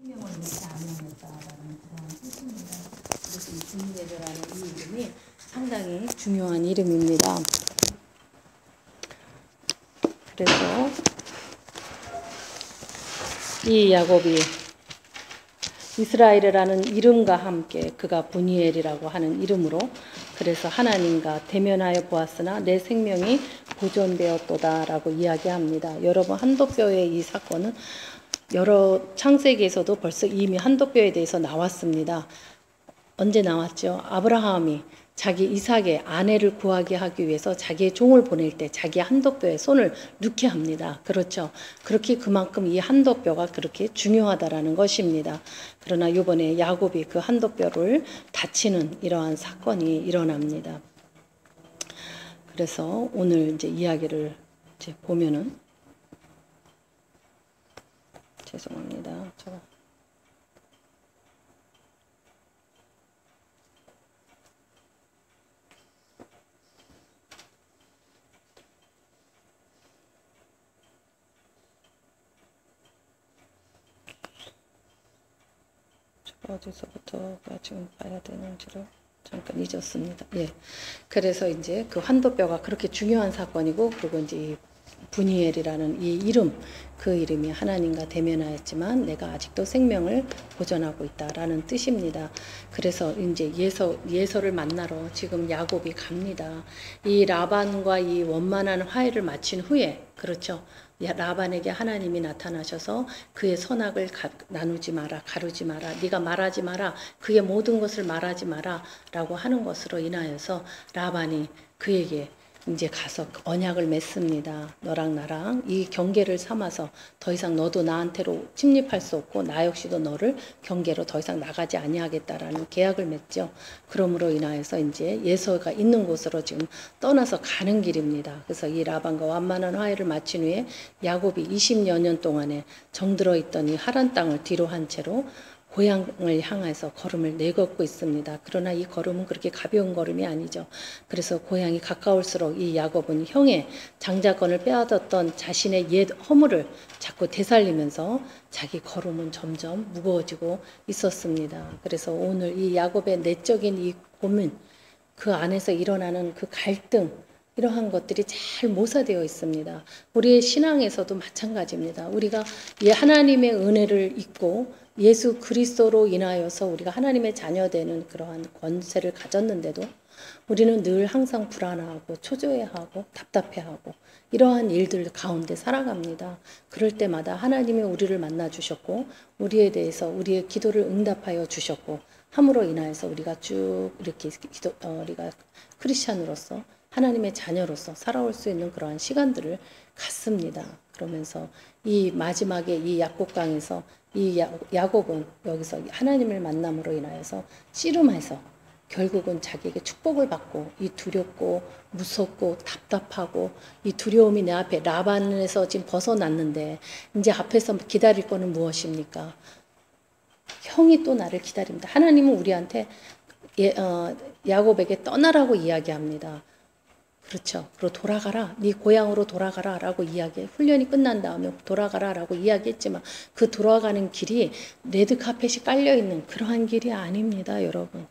생명을 잃지 아니하였다라는 그런 뜻입니다. 그래서 이 분이엘이라는 이 이름이 상당히 중요한 이름입니다. 그래서 이 야곱이 이스라엘이라는 이름과 함께 그가 분이엘이라고 하는 이름으로 그래서 하나님과 대면하여 보았으나 내 생명이 보존되었도다라고 이야기합니다. 여러분 한도뼈의 이 사건은 여러 창세기에서도 벌써 이미 한도뼈에 대해서 나왔습니다. 언제 나왔죠? 아브라함이 자기 이삭의 아내를 구하게 하기 위해서 자기의 종을 보낼 때 자기 한도뼈에 손을 넣게 합니다. 그렇죠. 그렇게 그만큼 이 한도뼈가 그렇게 중요하다라는 것입니다. 그러나 이번에 야곱이 그 한도뼈를 다치는 이러한 사건이 일어납니다. 그래서 오늘 이제 이야기를 이제 보면은 죄송합니다. 제가 어디서부터가 지금 봐야 되는지를 잠깐 잊었습니다. 예. 그래서 이제 그 한도뼈가 그렇게 중요한 사건이고, 그리고 이제 이 분이엘이라는 이 이름, 그 이름이 하나님과 대면하였지만 내가 아직도 생명을 보존하고 있다라는 뜻입니다. 그래서 이제 예서를 만나러 지금 야곱이 갑니다. 이 라반과 이 원만한 화해를 마친 후에, 그렇죠. 라반에게 하나님이 나타나셔서 그의 선악을 나누지 마라, 가르지 마라, 네가 말하지 마라, 그의 모든 것을 말하지 마라 라고 하는 것으로 인하여서 라반이 그에게 이제 가서 언약을 맺습니다. 너랑 나랑 이 경계를 삼아서 더 이상 너도 나한테로 침입할 수 없고 나 역시도 너를 경계로 더 이상 나가지 아니하겠다라는 계약을 맺죠. 그러므로 인하여서 이제 예서가 있는 곳으로 지금 떠나서 가는 길입니다. 그래서 이 라반과 완만한 화해를 마친 후에 야곱이 20여 년 동안에 정들어 있던 이 하란 땅을 뒤로 한 채로 고향을 향해서 걸음을 내걷고 있습니다. 그러나 이 걸음은 그렇게 가벼운 걸음이 아니죠. 그래서 고향이 가까울수록 이 야곱은 형의 장자권을 빼앗았던 자신의 옛 허물을 자꾸 되살리면서 자기 걸음은 점점 무거워지고 있었습니다. 그래서 오늘 이 야곱의 내적인 이 고민, 그 안에서 일어나는 그 갈등, 이러한 것들이 잘 모사되어 있습니다. 우리의 신앙에서도 마찬가지입니다. 우리가 하나님의 은혜를 잊고 예수 그리스도로 인하여서 우리가 하나님의 자녀되는 그러한 권세를 가졌는데도 우리는 늘 항상 불안하고 초조해하고 답답해하고 이러한 일들 가운데 살아갑니다. 그럴 때마다 하나님이 우리를 만나 주셨고 우리에 대해서 우리의 기도를 응답하여 주셨고 함으로 인하여서 우리가 쭉 이렇게 우리가 크리스찬으로서 하나님의 자녀로서 살아올 수 있는 그러한 시간들을 갖습니다. 그러면서 이 마지막에 이 약곡강에서 이 야곱은 여기서 하나님을 만남으로 인하여서 씨름해서 결국은 자기에게 축복을 받고 이 두렵고 무섭고 답답하고 이 두려움이 내 앞에 라반에서 지금 벗어났는데 이제 앞에서 기다릴 거는 무엇입니까? 형이 또 나를 기다립니다. 하나님은 우리한테 야곱에게 떠나라고 이야기합니다. 그렇죠. 그리고 돌아가라. 네 고향으로 돌아가라 라고 훈련이 끝난 다음에 돌아가라 라고 이야기했지만 그 돌아가는 길이 레드카펫이 깔려있는 그러한 길이 아닙니다, 여러분.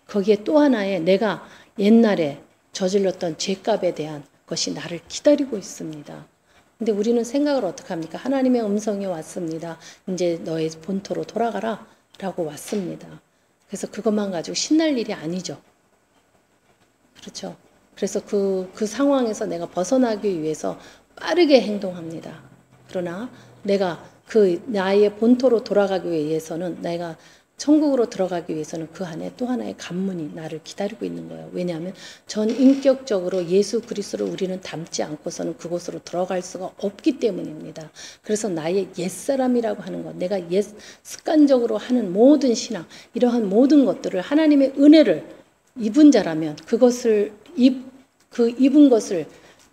거기에 또 하나의 내가 옛날에 저질렀던 죄값에 대한 것이 나를 기다리고 있습니다. 근데 우리는 생각을 어떻게 합니까? 하나님의 음성이 왔습니다. 이제 너의 본토로 돌아가라 라고 왔습니다. 그래서 그것만 가지고 신날 일이 아니죠. 그렇죠. 그래서 그 상황에서 내가 벗어나기 위해서 빠르게 행동합니다. 그러나 내가 나의 본토로 돌아가기 위해서는 내가 천국으로 들어가기 위해서는 그 안에 또 하나의 관문이 나를 기다리고 있는 거예요. 왜냐하면 전인격적으로 예수 그리스도를 우리는 닮지 않고서는 그곳으로 들어갈 수가 없기 때문입니다. 그래서 나의 옛사람이라고 하는 것, 내가 습관적으로 하는 모든 신앙, 이러한 모든 것들을 하나님의 은혜를 입은 자라면 그것을 입은 것을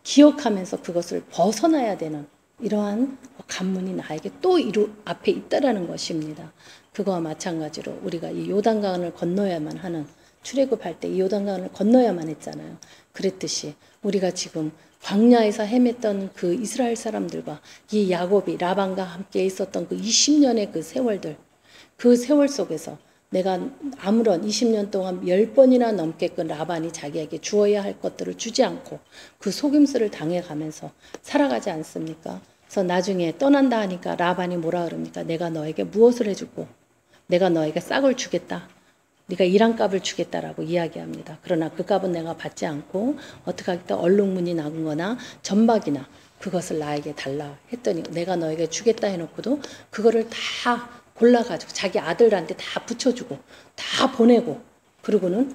기억하면서 그것을 벗어나야 되는 이러한 관문이 나에게 또 앞에 있다라는 것입니다. 그거와 마찬가지로 우리가 이 요단강을 건너야만 하는 출애굽할 때 이 요단강을 건너야만 했잖아요. 그랬듯이 우리가 지금 광야에서 헤맸던 그 이스라엘 사람들과 이 야곱이 라반과 함께 있었던 그 20년의 그 세월들 그 세월 속에서 내가 아무런 20년 동안 10번이나 넘게끔 라반이 자기에게 주어야 할 것들을 주지 않고 그 속임수를 당해가면서 살아가지 않습니까? 그래서 나중에 떠난다 하니까 라반이 뭐라 그럽니까? 내가 너에게 무엇을 해주고 내가 너에게 싹을 주겠다. 네가 일한 값을 주겠다라고 이야기합니다. 그러나 그 값은 내가 받지 않고 어떻게 하겠다? 얼룩무늬 나은 거나 점박이나 그것을 나에게 달라 했더니 내가 너에게 주겠다 해놓고도 그거를 다 골라가지고 자기 아들한테 다 붙여주고 다 보내고 그러고는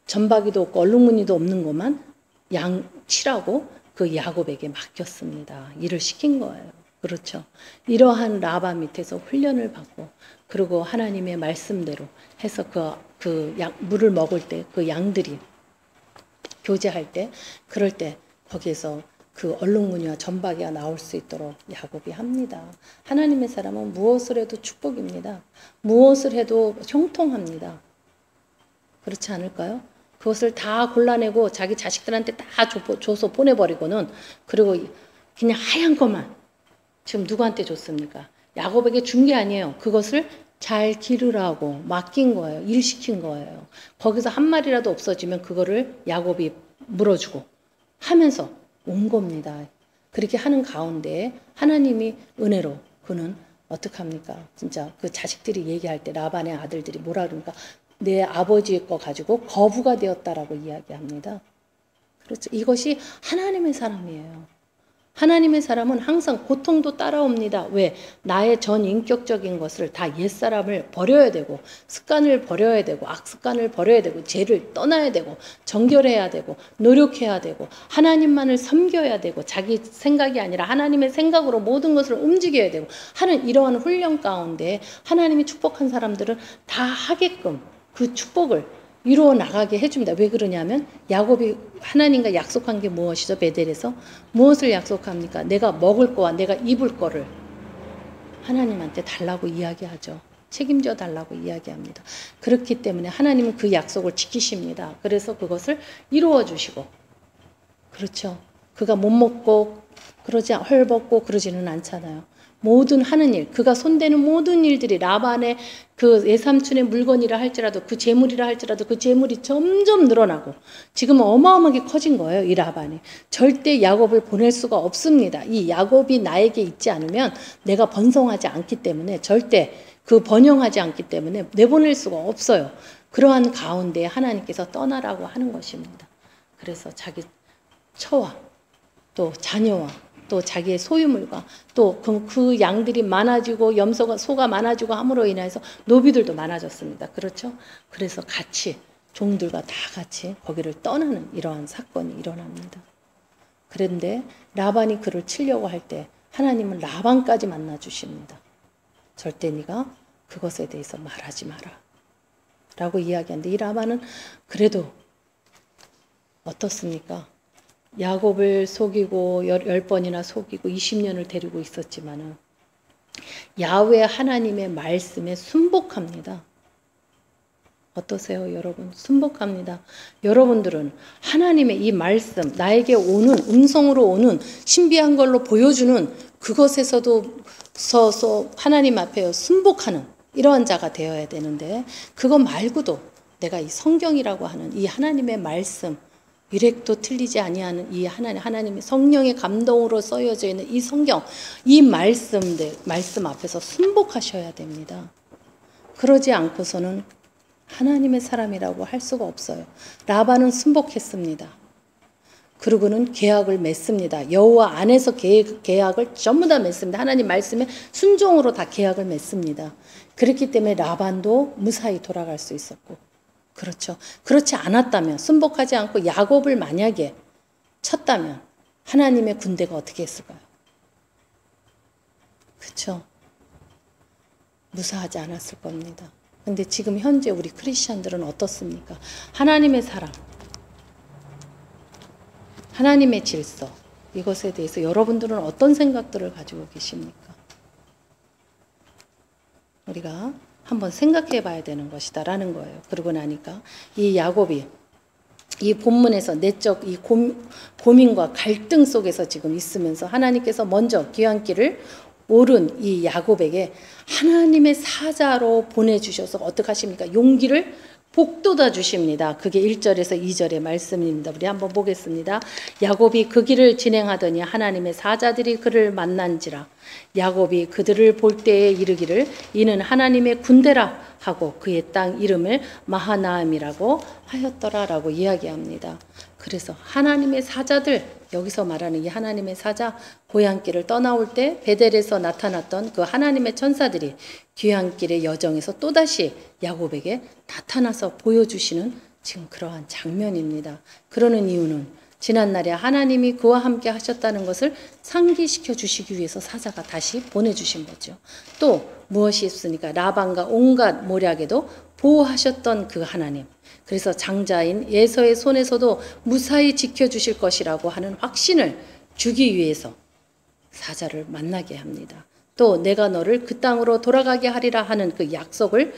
점박이도 없고 얼룩무늬도 없는 것만 양치라고 그 야곱에게 맡겼습니다. 일을 시킨 거예요. 그렇죠. 이러한 라반 밑에서 훈련을 받고 그리고 하나님의 말씀대로 해서 물을 먹을 때 그 양들이 교제할 때 그럴 때 거기에서 그 얼룩무늬와 점박이가 나올 수 있도록 야곱이 합니다. 하나님의 사람은 무엇을 해도 축복입니다. 무엇을 해도 형통합니다. 그렇지 않을까요? 그것을 다 골라내고 자기 자식들한테 다 줘서 보내버리고는 그리고 그냥 하얀 것만 지금 누구한테 줬습니까? 야곱에게 준 게 아니에요. 그것을 잘 기르라고 맡긴 거예요. 일시킨 거예요. 거기서 한 마리라도 없어지면 그거를 야곱이 물어주고 하면서 온 겁니다. 그렇게 하는 가운데 하나님이 은혜로 그는 어떡합니까? 진짜 그 자식들이 얘기할 때 라반의 아들들이 뭐라 그러니까 내 아버지의 거 가지고 거부가 되었다라고 이야기합니다. 그렇죠. 이것이 하나님의 사람이에요. 하나님의 사람은 항상 고통도 따라옵니다. 왜? 나의 전 인격적인 것을 다 옛사람을 버려야 되고 습관을 버려야 되고 악습관을 버려야 되고 죄를 떠나야 되고 정결해야 되고 노력해야 되고 하나님만을 섬겨야 되고 자기 생각이 아니라 하나님의 생각으로 모든 것을 움직여야 되고 하는 이러한 훈련 가운데 하나님이 축복한 사람들은 다 하게끔 그 축복을 이루어 나가게 해줍니다. 왜 그러냐면 야곱이 하나님과 약속한 게 무엇이죠? 베델에서 무엇을 약속합니까? 내가 먹을 거와 내가 입을 거를 하나님한테 달라고 이야기하죠. 책임져 달라고 이야기합니다. 그렇기 때문에 하나님은 그 약속을 지키십니다. 그래서 그것을 이루어 주시고 그렇죠. 그가 못 먹고 그러지 헐벗고 그러지는 않잖아요. 모든 하는 일, 그가 손대는 모든 일들이 라반의 그 외삼촌의 물건이라 할지라도 그 재물이라 할지라도 그 재물이 점점 늘어나고 지금은 어마어마하게 커진 거예요. 이 라반이. 절대 야곱을 보낼 수가 없습니다. 이 야곱이 나에게 있지 않으면 내가 번성하지 않기 때문에 절대 그 번영하지 않기 때문에 내보낼 수가 없어요. 그러한 가운데 하나님께서 떠나라고 하는 것입니다. 그래서 자기 처와 또 자녀와 또 자기의 소유물과 또 그 양들이 많아지고 소가 많아지고 함으로 인해서 노비들도 많아졌습니다. 그렇죠? 그래서 같이 종들과 다 같이 거기를 떠나는 이러한 사건이 일어납니다. 그런데 라반이 그를 치려고 할 때 하나님은 라반까지 만나 주십니다. 절대 네가 그것에 대해서 말하지 마라 라고 이야기하는데 이 라반은 그래도 어떻습니까? 야곱을 속이고 10번이나 속이고 20년을 데리고 있었지만은 야훼 하나님의 말씀에 순복합니다. 어떠세요, 여러분? 순복합니다. 여러분들은 하나님의 이 말씀, 나에게 오는 음성으로 오는 신비한 걸로 보여주는 그것에서도 서서 하나님 앞에 순복하는 이러한 자가 되어야 되는데 그거 말고도 내가 이 성경이라고 하는 이 하나님의 말씀 유렉도 틀리지 아니하는 이 하나님의 성령의 감동으로 써여져 있는 이 성경, 이 말씀 앞에서 순복하셔야 됩니다. 그러지 않고서는 하나님의 사람이라고 할 수가 없어요. 라반은 순복했습니다. 그리고는 계약을 맺습니다. 여호와 안에서 계약을 전부 다 맺습니다. 하나님 말씀에 순종으로 다 계약을 맺습니다. 그렇기 때문에 라반도 무사히 돌아갈 수 있었고 그렇죠. 그렇지 않았다면 순복하지 않고 야곱을 만약에 쳤다면 하나님의 군대가 어떻게 했을까요? 그렇죠. 무사하지 않았을 겁니다. 근데 지금 현재 우리 크리스천들은 어떻습니까? 하나님의 사랑, 하나님의 질서 이것에 대해서 여러분들은 어떤 생각들을 가지고 계십니까? 우리가 한번 생각해 봐야 되는 것이다 라는 거예요. 그러고 나니까 이 야곱이 이 본문에서 내적 이 고민과 갈등 속에서 지금 있으면서 하나님께서 먼저 귀환길을 옳은 이 야곱에게 하나님의 사자로 보내주셔서 어떻게 하십니까? 용기를 복돋아 주십니다. 그게 1절에서 2절의 말씀입니다. 우리 한번 보겠습니다. 야곱이 그 길을 진행하더니 하나님의 사자들이 그를 만난지라. 야곱이 그들을 볼 때에 이르기를 이는 하나님의 군대라 하고 그의 땅 이름을 마하나임이라고 하였더라라고 이야기합니다. 그래서 하나님의 사자들, 여기서 말하는 이 하나님의 사자, 고향길을 떠나올 때 베델에서 나타났던 그 하나님의 천사들이 귀향길의 여정에서 또다시 야곱에게 나타나서 보여주시는 지금 그러한 장면입니다. 그러는 이유는 지난날에 하나님이 그와 함께 하셨다는 것을 상기시켜 주시기 위해서 사자가 다시 보내주신 거죠. 또 무엇이 있습니까? 라반과 온갖 모략에도 보호하셨던 그 하나님. 그래서 장자인 에서의 손에서도 무사히 지켜주실 것이라고 하는 확신을 주기 위해서 사자를 만나게 합니다. 또 내가 너를 그 땅으로 돌아가게 하리라 하는 그 약속을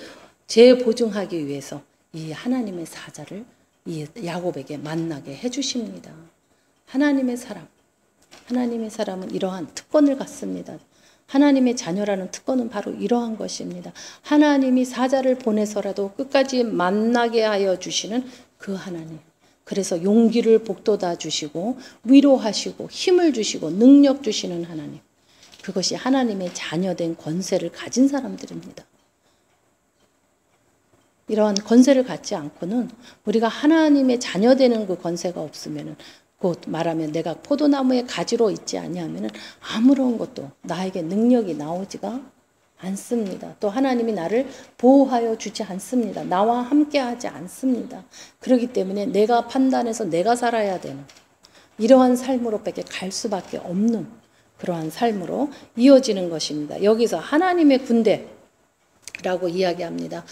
재보증하기 위해서 이 하나님의 사자를 이 야곱에게 만나게 해주십니다. 하나님의 사람, 하나님의 사람은 이러한 특권을 갖습니다. 하나님의 자녀라는 특권은 바로 이러한 것입니다. 하나님이 사자를 보내서라도 끝까지 만나게 하여 주시는 그 하나님. 그래서 용기를 복돋아 주시고 위로하시고 힘을 주시고 능력 주시는 하나님. 그것이 하나님의 자녀된 권세를 가진 사람들입니다. 이러한 권세를 갖지 않고는 우리가 하나님의 자녀되는 그 권세가 없으면은 곧 말하면 내가 포도나무의 가지로 있지 아니하면은 아무런 것도 나에게 능력이 나오지가 않습니다. 또 하나님이 나를 보호하여 주지 않습니다. 나와 함께 하지 않습니다. 그렇기 때문에 내가 판단해서 내가 살아야 되는 이러한 삶으로밖에 갈 수밖에 없는 그러한 삶으로 이어지는 것입니다. 여기서 하나님의 군대라고 이야기합니다.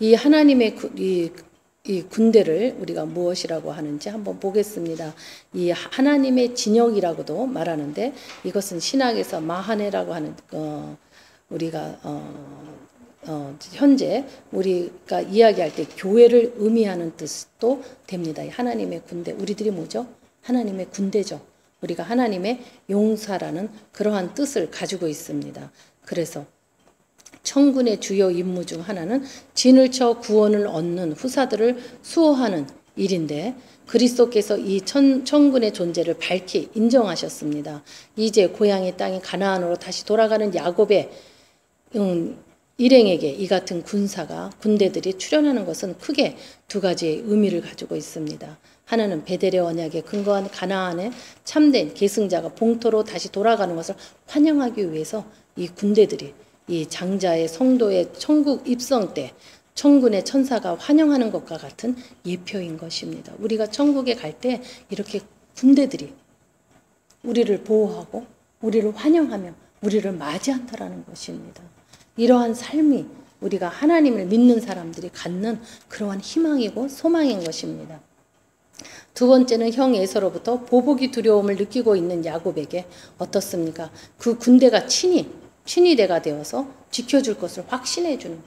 이 하나님의 이 군대를 우리가 무엇이라고 하는지 한번 보겠습니다. 이 하나님의 진영이라고도 말하는데 이것은 신학에서 마하네라고 하는 우리가 현재 우리가 이야기할 때 교회를 의미하는 뜻도 됩니다. 하나님의 군대, 우리들이 뭐죠? 하나님의 군대죠. 우리가 하나님의 용사라는 그러한 뜻을 가지고 있습니다. 그래서 천군의 주요 임무 중 하나는 진을 쳐 구원을 얻는 후사들을 수호하는 일인데 그리스도께서 이 천군의 존재를 밝히 인정하셨습니다. 이제 고향의 땅이 가나안으로 다시 돌아가는 야곱의 일행에게 이 같은 군대들이 출현하는 것은 크게 두 가지의 의미를 가지고 있습니다. 하나는 베델의 언약에 근거한 가나안의 참된 계승자가 봉토로 다시 돌아가는 것을 환영하기 위해서 이 군대들이 이 장자의 성도의 천국 입성 때 천군의 천사가 환영하는 것과 같은 예표인 것입니다. 우리가 천국에 갈 때 이렇게 군대들이 우리를 보호하고 우리를 환영하며 우리를 맞이한다라는 것입니다. 이러한 삶이 우리가 하나님을 믿는 사람들이 갖는 그러한 희망이고 소망인 것입니다. 두 번째는 형 에서로부터 보복이 두려움을 느끼고 있는 야곱에게 어떻습니까? 그 군대가 친위대가 되어서 지켜줄 것을 확신해 주는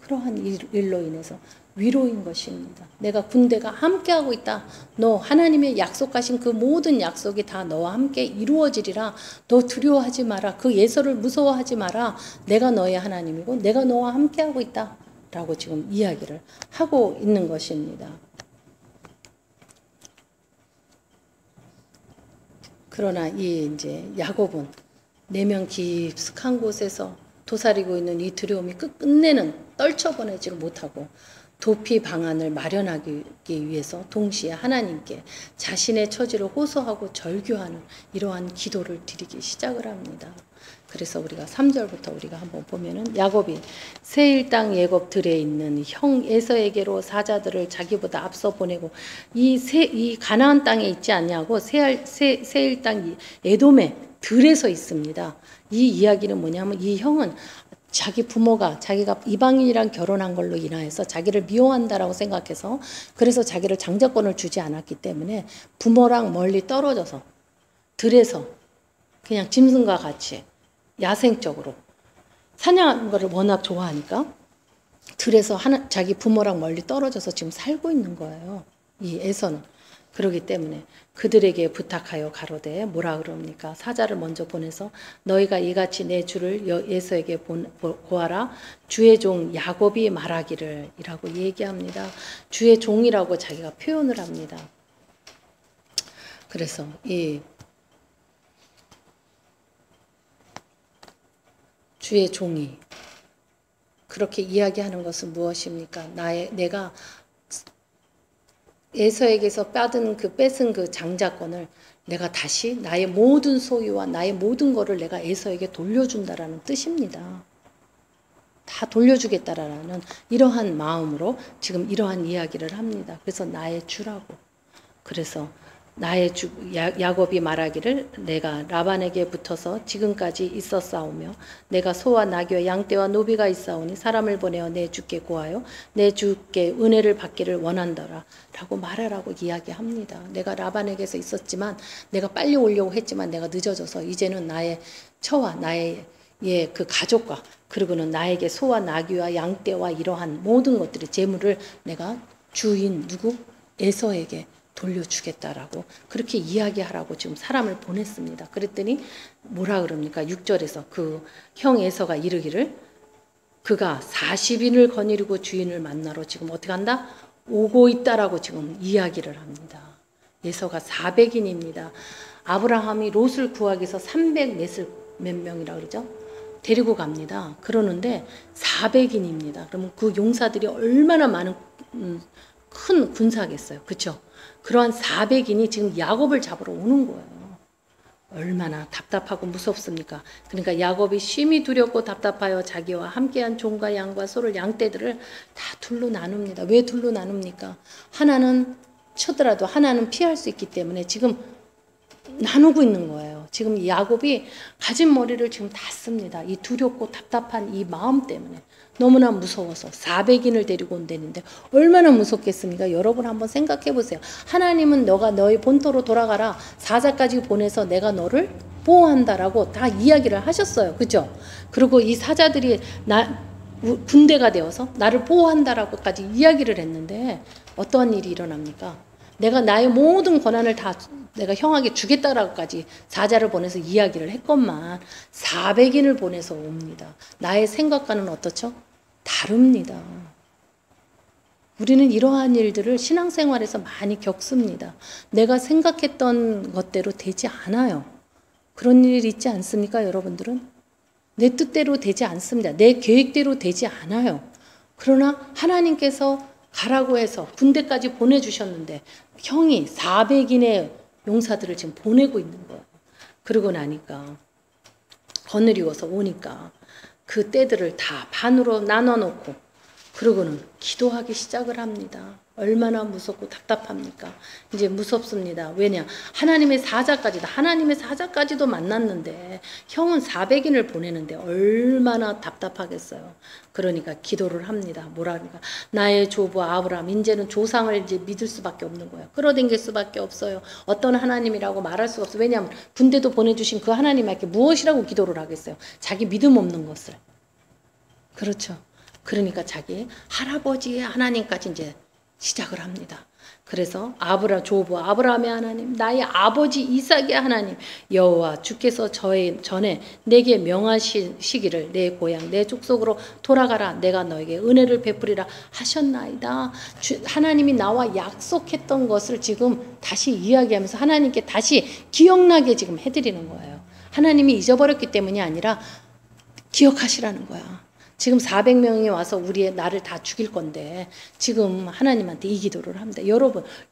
그러한 일로 인해서 위로인 것입니다. 내가 군대가 함께하고 있다. 너 하나님의 약속하신 그 모든 약속이 다 너와 함께 이루어지리라. 너 두려워하지 마라. 그 예서를 무서워하지 마라. 내가 너의 하나님이고 내가 너와 함께하고 있다. 라고 지금 이야기를 하고 있는 것입니다. 그러나 이제 야곱은 내면 깊숙한 곳에서 도사리고 있는 이 두려움이 끝내는 떨쳐보내지를 못하고 도피 방안을 마련하기 위해서 동시에 하나님께 자신의 처지를 호소하고 절규하는 이러한 기도를 드리기 시작을 합니다. 그래서 우리가 3절부터 우리가 한번 보면은 야곱이 세일 땅 예굽 들에 있는 형 에서에게로 사자들을 자기보다 앞서 보내고 이 가나안 땅에 있지 않냐고 세일 땅 에돔의 들에서 있습니다. 이 이야기는 뭐냐면 이 형은 자기 부모가 자기가 이방인이랑 결혼한 걸로 인하여서 자기를 미워한다라고 생각해서 그래서 자기를 장자권을 주지 않았기 때문에 부모랑 멀리 떨어져서 들에서 그냥 짐승과 같이 야생적으로 사냥하는 거를 워낙 좋아하니까 들에서 자기 부모랑 멀리 떨어져서 지금 살고 있는 거예요. 이 에서는. 그러기 때문에 그들에게 부탁하여 가로되 뭐라 그럽니까? 사자를 먼저 보내서 너희가 이같이 내 주를 에서에게 고하라. 주의 종 야곱이 말하기를 이라고 얘기합니다. 주의 종이라고 자기가 표현을 합니다. 그래서 이 주의 종이 그렇게 이야기하는 것은 무엇입니까? 내가 에서에게서 뺏은 그 장자권을 내가 다시 나의 모든 소유와 나의 모든 것을 내가 에서에게 돌려준다라는 뜻입니다. 다 돌려주겠다라는 이러한 마음으로 지금 이러한 이야기를 합니다. 그래서 나의 주라고. 그래서 나의 주 야곱이 말하기를 내가 라반에게 붙어서 지금까지 있었사오며 내가 소와 나귀와 양떼와 노비가 있사오니 사람을 보내어 내 주께 고하여 내 주께 은혜를 받기를 원한더라 라고 말하라고 이야기합니다. 내가 라반에게서 있었지만 내가 빨리 오려고 했지만 내가 늦어져서 이제는 나의 처와 나의 그 가족과 그리고는 나에게 소와 나귀와 양떼와 이러한 모든 것들의 재물을 내가 주인 누구 에서에게 돌려주겠다라고 그렇게 이야기하라고 지금 사람을 보냈습니다. 그랬더니 뭐라 그럽니까? 6절에서 그 형 에서가 이르기를 그가 40인을 거느리고 주인을 만나러 지금 어떻게 한다? 오고 있다라고 지금 이야기를 합니다. 에서가 400인입니다. 아브라함이 롯을 구하기 위해서 300 몇 명이라 그러죠? 데리고 갑니다. 그러는데 400인입니다. 그러면 그 용사들이 얼마나 많은 큰 군사겠어요. 그렇죠? 그러한 400인이 지금 야곱을 잡으러 오는 거예요. 얼마나 답답하고 무섭습니까? 그러니까 야곱이 심히 두렵고 답답하여 자기와 함께한 종과 양과 소를 양떼들을 다 둘로 나눕니다. 왜 둘로 나눕니까? 하나는 쳐더라도 하나는 피할 수 있기 때문에 지금 나누고 있는 거예요. 지금 야곱이 가진 머리를 지금 다 씁니다. 이 두렵고 답답한 이 마음 때문에 너무나 무서워서 400인을 데리고 온다는데 얼마나 무섭겠습니까? 여러분 한번 생각해 보세요. 하나님은 너가 너의 본토로 돌아가라. 사자까지 보내서 내가 너를 보호한다라고 다 이야기를 하셨어요. 그죠? 그리고 이 사자들이 군대가 되어서 나를 보호한다라고까지 이야기를 했는데 어떠한 일이 일어납니까? 내가 나의 모든 권한을 다 내가 형에게 주겠다라고까지 사자를 보내서 이야기를 했건만 400인을 보내서 옵니다. 나의 생각과는 어떻죠? 다릅니다. 우리는 이러한 일들을 신앙생활에서 많이 겪습니다. 내가 생각했던 것대로 되지 않아요. 그런 일 있지 않습니까, 여러분들은? 내 뜻대로 되지 않습니다. 내 계획대로 되지 않아요. 그러나 하나님께서 가라고 해서 군대까지 보내주셨는데 형이 400인의 용사들을 지금 보내고 있는 거예요. 그러고 나니까 거느리고서 오니까 그 떼들을 다 반으로 나눠놓고 그러고는 기도하기 시작을 합니다. 얼마나 무섭고 답답합니까? 이제 무섭습니다. 왜냐? 하나님의 사자까지도 만났는데 형은 400인을 보내는데 얼마나 답답하겠어요. 그러니까 기도를 합니다. 뭐라 그러니까 나의 조부 아브라함 이제는 조상을 이제 믿을 수밖에 없는 거예요. 끌어당길 수밖에 없어요. 어떤 하나님이라고 말할 수가 없어요. 왜냐하면 군대도 보내주신 그 하나님에게 무엇이라고 기도를 하겠어요. 자기 믿음 없는 것을. 그렇죠. 그러니까 자기 할아버지의 하나님까지 이제 시작을 합니다. 그래서 조부 아브라함의 하나님, 나의 아버지 이삭의 하나님 여호와 주께서 전에 내게 명하시기를 내 고향 내 족속으로 돌아가라. 내가 너에게 은혜를 베푸리라 하셨나이다. 하나님이 나와 약속했던 것을 지금 다시 이야기하면서 하나님께 다시 기억나게 지금 해드리는 거예요. 하나님이 잊어버렸기 때문이 아니라 기억하시라는 거야. 지금 400명이 와서 나를 다 죽일 건데 지금 하나님한테 이 기도를 합니다.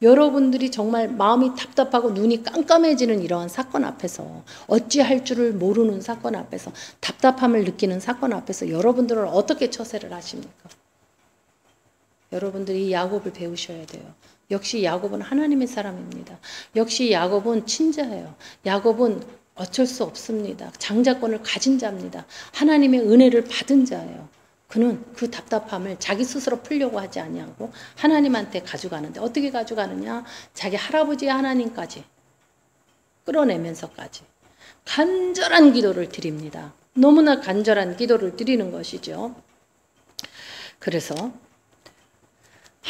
여러분들이 정말 마음이 답답하고 눈이 깜깜해지는 이러한 사건 앞에서 어찌할 줄을 모르는 사건 앞에서 답답함을 느끼는 사건 앞에서 여러분들은 어떻게 처세를 하십니까? 여러분들이 야곱을 배우셔야 돼요. 역시 야곱은 하나님의 사람입니다. 역시 야곱은 친자예요. 야곱은 어쩔 수 없습니다. 장자권을 가진 자입니다. 하나님의 은혜를 받은 자예요. 그는 그 답답함을 자기 스스로 풀려고 하지 아니하고 하나님한테 가져가는데 어떻게 가져가느냐? 자기 할아버지의 하나님까지 끌어내면서까지 간절한 기도를 드립니다. 너무나 간절한 기도를 드리는 것이죠. 그래서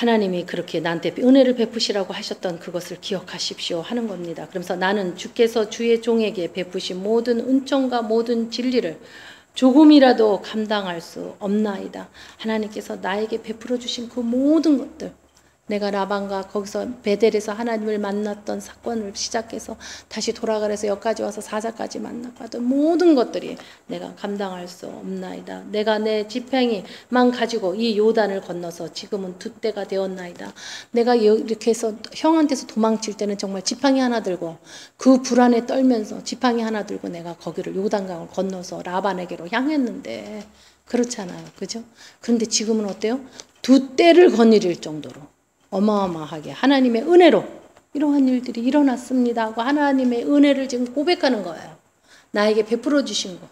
하나님이 그렇게 나한테 은혜를 베푸시라고 하셨던 그것을 기억하십시오 하는 겁니다. 그러면서 나는 주께서 주의 종에게 베푸신 모든 은총과 모든 진리를 조금이라도 감당할 수 없나이다. 하나님께서 나에게 베풀어 주신 그 모든 것들, 내가 라반과 거기서 베델에서 하나님을 만났던 사건을 시작해서 다시 돌아가서 여기까지 와서 사자까지 만나봤던 모든 것들이 내가 감당할 수 없나이다. 내가 내 지팡이만 가지고 이 요단을 건너서 지금은 두 때가 되었나이다. 내가 이렇게 해서 형한테서 도망칠 때는 정말 지팡이 하나 들고 그 불안에 떨면서 지팡이 하나 들고 내가 거기를 요단강을 건너서 라반에게로 향했는데 그렇잖아요. 그죠? 그런데 지금은 어때요? 두 때를 거느릴 정도로 어마어마하게 하나님의 은혜로 이러한 일들이 일어났습니다 하고 하나님의 은혜를 지금 고백하는 거예요. 나에게 베풀어 주신 것,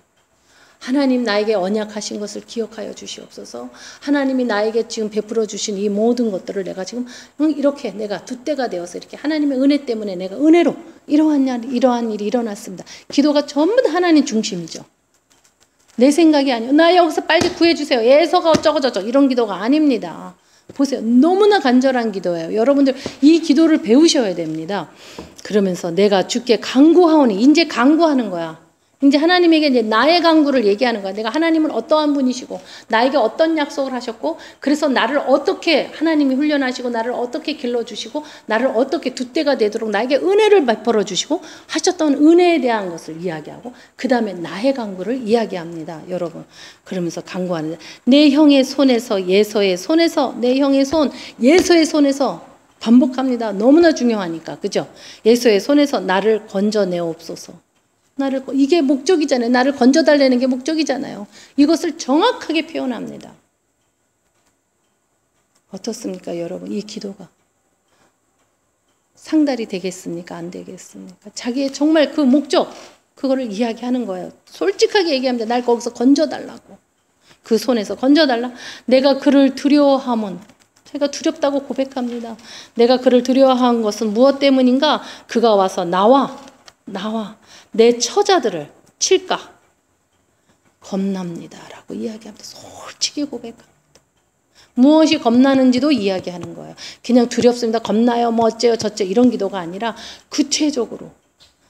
하나님 나에게 언약하신 것을 기억하여 주시옵소서. 하나님이 나에게 지금 베풀어 주신 이 모든 것들을 내가 지금 이렇게 내가 두 때가 되어서 이렇게 하나님의 은혜 때문에 내가 은혜로 이러한 일이 일어났습니다. 기도가 전부 다 하나님 중심이죠. 내 생각이 아니에요. 나 여기서 빨리 구해주세요. 예서가 어쩌고저쩌고 이런 기도가 아닙니다. 보세요. 너무나 간절한 기도예요. 여러분들 이 기도를 배우셔야 됩니다. 그러면서 내가 주께 간구하오니, 이제 간구하는 거야. 이제 하나님에게 이제 나의 간구를 얘기하는 거야. 내가 하나님은 어떠한 분이시고 나에게 어떤 약속을 하셨고 그래서 나를 어떻게 하나님이 훈련하시고 나를 어떻게 길러주시고 나를 어떻게 두 때가 되도록 나에게 은혜를 베풀어 주시고 하셨던 은혜에 대한 것을 이야기하고 그 다음에 나의 간구를 이야기합니다. 여러분. 그러면서 간구하는 내 형의 손에서 예서의 손에서 내 형의 손 예서의 손에서 반복합니다. 너무나 중요하니까. 그죠? 예서의 손에서 나를 건져내옵소서. 이게 목적이잖아요. 나를 건져달라는 게 목적이잖아요. 이것을 정확하게 표현합니다. 어떻습니까, 여러분? 이 기도가 상달이 되겠습니까? 안 되겠습니까? 자기의 정말 그 목적, 그거를 이야기하는 거예요. 솔직하게 얘기합니다. 날 거기서 건져달라고. 그 손에서 건져달라. 내가 그를 두려워함은, 제가 두렵다고 고백합니다. 내가 그를 두려워한 것은 무엇 때문인가? 그가 와서 나와 내 처자들을 칠까? 겁납니다 라고 이야기합니다. 솔직히 고백합니다. 무엇이 겁나는지도 이야기하는 거예요. 그냥 두렵습니다. 겁나요. 뭐 어째요 저째요 이런 기도가 아니라 구체적으로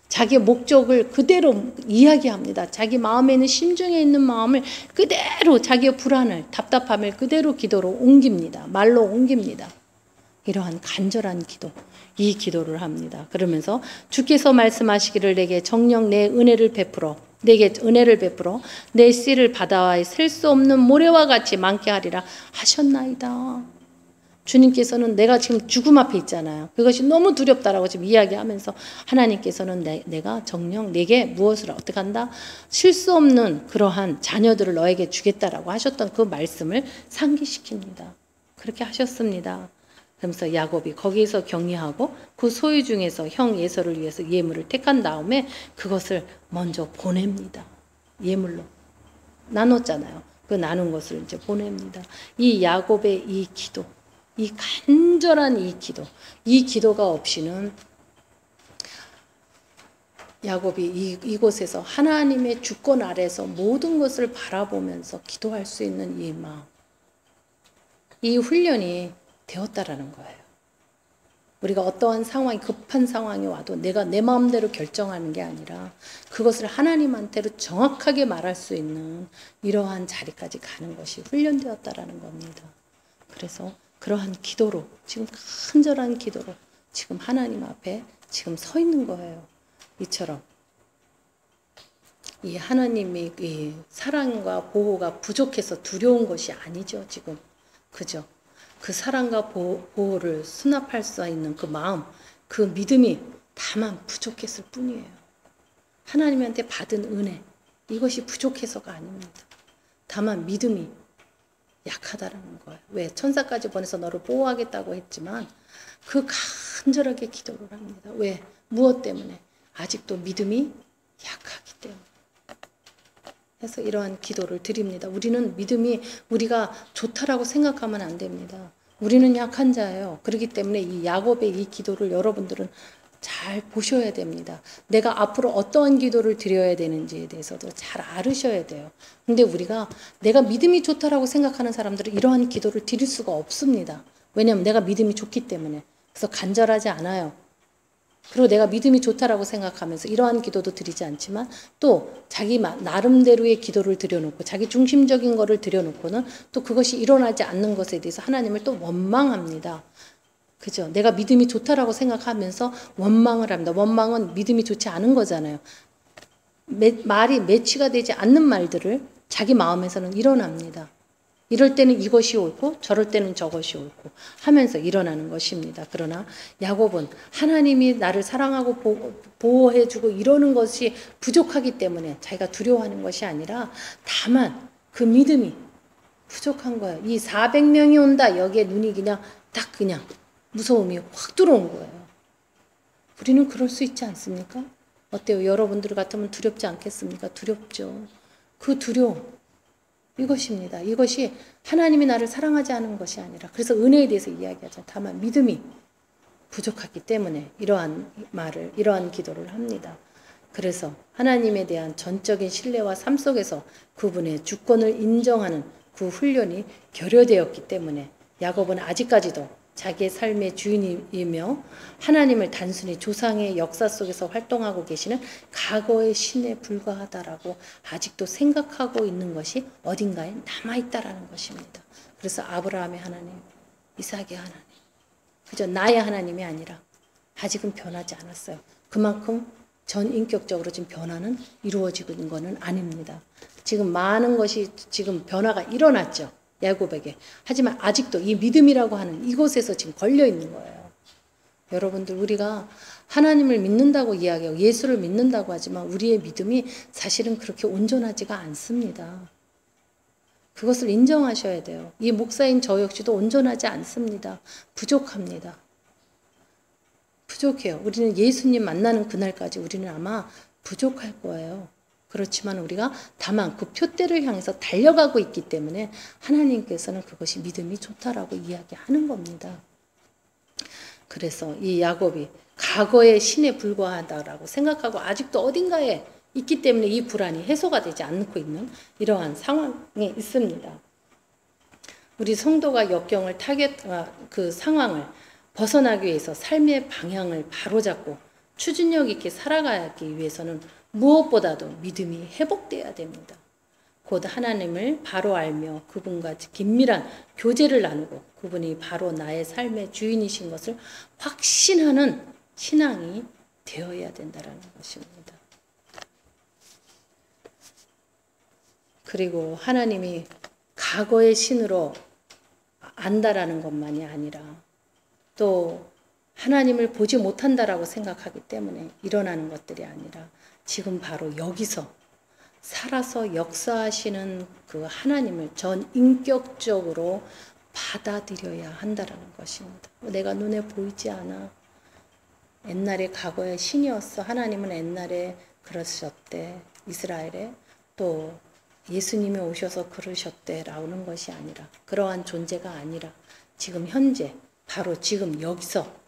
자기의 목적을 그대로 이야기합니다. 자기 마음에 있는 심중에 있는 마음을 그대로 자기의 불안을 답답함을 그대로 기도로 옮깁니다. 말로 옮깁니다. 이러한 간절한 기도, 이 기도를 합니다. 그러면서 주께서 말씀하시기를 내게 정녕 내 은혜를 베풀어 내게 은혜를 베풀어 내 씨를 바다와의 셀 수 없는 모래와 같이 많게 하리라 하셨나이다. 주님께서는 내가 지금 죽음 앞에 있잖아요. 그것이 너무 두렵다라고 지금 이야기하면서 하나님께서는 내가 정녕 내게 무엇을 어떻게 한다? 쉴 수 없는 그러한 자녀들을 너에게 주겠다라고 하셨던 그 말씀을 상기시킵니다. 그렇게 하셨습니다. 그러면서 야곱이 거기에서 격려하고 그 소유 중에서 형 예서를 위해서 예물을 택한 다음에 그것을 먼저 보냅니다. 예물로 나눴잖아요. 그 나눈 것을 이제 보냅니다. 이 야곱의 이 기도, 이 간절한 이 기도가 없이는 야곱이 이곳에서 하나님의 주권 아래서 모든 것을 바라보면서 기도할 수 있는 이 마음, 이 훈련이 되었다라는 거예요. 우리가 어떠한 상황이 급한 상황이 와도 내가 내 마음대로 결정하는 게 아니라 그것을 하나님한테로 정확하게 말할 수 있는 이러한 자리까지 가는 것이 훈련되었다라는 겁니다. 그래서 그러한 기도로 지금 간절한 기도로 지금 하나님 앞에 지금 서 있는 거예요. 이처럼 이 하나님의 이 사랑과 보호가 부족해서 두려운 것이 아니죠. 지금 그죠? 그 사랑과 보호를 수납할 수 있는 그 마음, 그 믿음이 다만 부족했을 뿐이에요. 하나님한테 받은 은혜, 이것이 부족해서가 아닙니다. 다만 믿음이 약하다라는 거예요. 왜? 천사까지 보내서 너를 보호하겠다고 했지만 그 간절하게 기도를 합니다. 왜? 무엇 때문에? 아직도 믿음이 약하기 때문에. 해서 이러한 기도를 드립니다. 우리는 믿음이 우리가 좋다라고 생각하면 안 됩니다. 우리는 약한 자예요. 그렇기 때문에 이 야곱의 이 기도를 여러분들은 잘 보셔야 됩니다. 내가 앞으로 어떠한 기도를 드려야 되는지에 대해서도 잘 알으셔야 돼요. 근데 우리가 내가 믿음이 좋다라고 생각하는 사람들은 이러한 기도를 드릴 수가 없습니다. 왜냐하면 내가 믿음이 좋기 때문에. 그래서 간절하지 않아요. 그리고 내가 믿음이 좋다라고 생각하면서 이러한 기도도 드리지 않지만 또 자기 나름대로의 기도를 드려놓고 자기 중심적인 거를 드려놓고는 또 그것이 일어나지 않는 것에 대해서 하나님을 또 원망합니다. 그죠? 내가 믿음이 좋다라고 생각하면서 원망을 합니다. 원망은 믿음이 좋지 않은 거잖아요. 말이 매치가 되지 않는 말들을 자기 마음에서는 일어납니다. 이럴 때는 이것이 옳고 저럴 때는 저것이 옳고 하면서 일어나는 것입니다. 그러나 야곱은 하나님이 나를 사랑하고 보호해주고 이러는 것이 부족하기 때문에 자기가 두려워하는 것이 아니라 다만 그 믿음이 부족한 거예요. 이 400명이 온다. 여기에 눈이 그냥 딱 그냥 무서움이 확 들어온 거예요. 우리는 그럴 수 있지 않습니까? 어때요? 여러분들 같으면 두렵지 않겠습니까? 두렵죠. 그 두려움. 이것입니다. 이것이 하나님이 나를 사랑하지 않은 것이 아니라 그래서 은혜에 대해서 이야기하죠. 다만 믿음이 부족하기 때문에 이러한 말을 이러한 기도를 합니다. 그래서 하나님에 대한 전적인 신뢰와 삶 속에서 그분의 주권을 인정하는 그 훈련이 결여되었기 때문에 야곱은 아직까지도 자기의 삶의 주인이며 하나님을 단순히 조상의 역사 속에서 활동하고 계시는 과거의 신에 불과하다라고 아직도 생각하고 있는 것이 어딘가에 남아있다라는 것입니다. 그래서 아브라함의 하나님, 이삭의 하나님, 그저 나의 하나님이 아니라 아직은 변하지 않았어요. 그만큼 전인격적으로 지금 변화는 이루어지고 있는 것은 아닙니다. 지금 많은 것이 지금 변화가 일어났죠. 야곱에게. 하지만 아직도 이 믿음이라고 하는 이곳에서 지금 걸려 있는 거예요. 여러분들 우리가 하나님을 믿는다고 이야기하고 예수를 믿는다고 하지만 우리의 믿음이 사실은 그렇게 온전하지가 않습니다. 그것을 인정하셔야 돼요. 이 목사인 저 역시도 온전하지 않습니다. 부족합니다. 부족해요. 우리는 예수님 만나는 그날까지 우리는 아마 부족할 거예요. 그렇지만 우리가 다만 그 표대를 향해서 달려가고 있기 때문에 하나님께서는 그것이 믿음이 좋다라고 이야기하는 겁니다. 그래서 이 야곱이 과거의 신에 불과하다라고 생각하고 아직도 어딘가에 있기 때문에 이 불안이 해소가 되지 않고 있는 이러한 상황에 있습니다. 우리 성도가 역경을 그 상황을 벗어나기 위해서 삶의 방향을 바로잡고 추진력 있게 살아가기 위해서는 무엇보다도 믿음이 회복돼야 됩니다. 곧 하나님을 바로 알며 그분과 긴밀한 교제를 나누고 그분이 바로 나의 삶의 주인이신 것을 확신하는 신앙이 되어야 된다는 것입니다. 그리고 하나님이 과거의 신으로 안다라는 것만이 아니라 또 하나님을 보지 못한다라고 생각하기 때문에 일어나는 것들이 아니라 지금 바로 여기서 살아서 역사하시는 그 하나님을 전인격적으로 받아들여야 한다라는 것입니다. 내가 눈에 보이지 않아. 옛날에 과거의 신이었어. 하나님은 옛날에 그러셨대. 이스라엘에 또 예수님이 오셔서 그러셨대. 라는 것이 아니라 그러한 존재가 아니라 지금 현재 바로 지금 여기서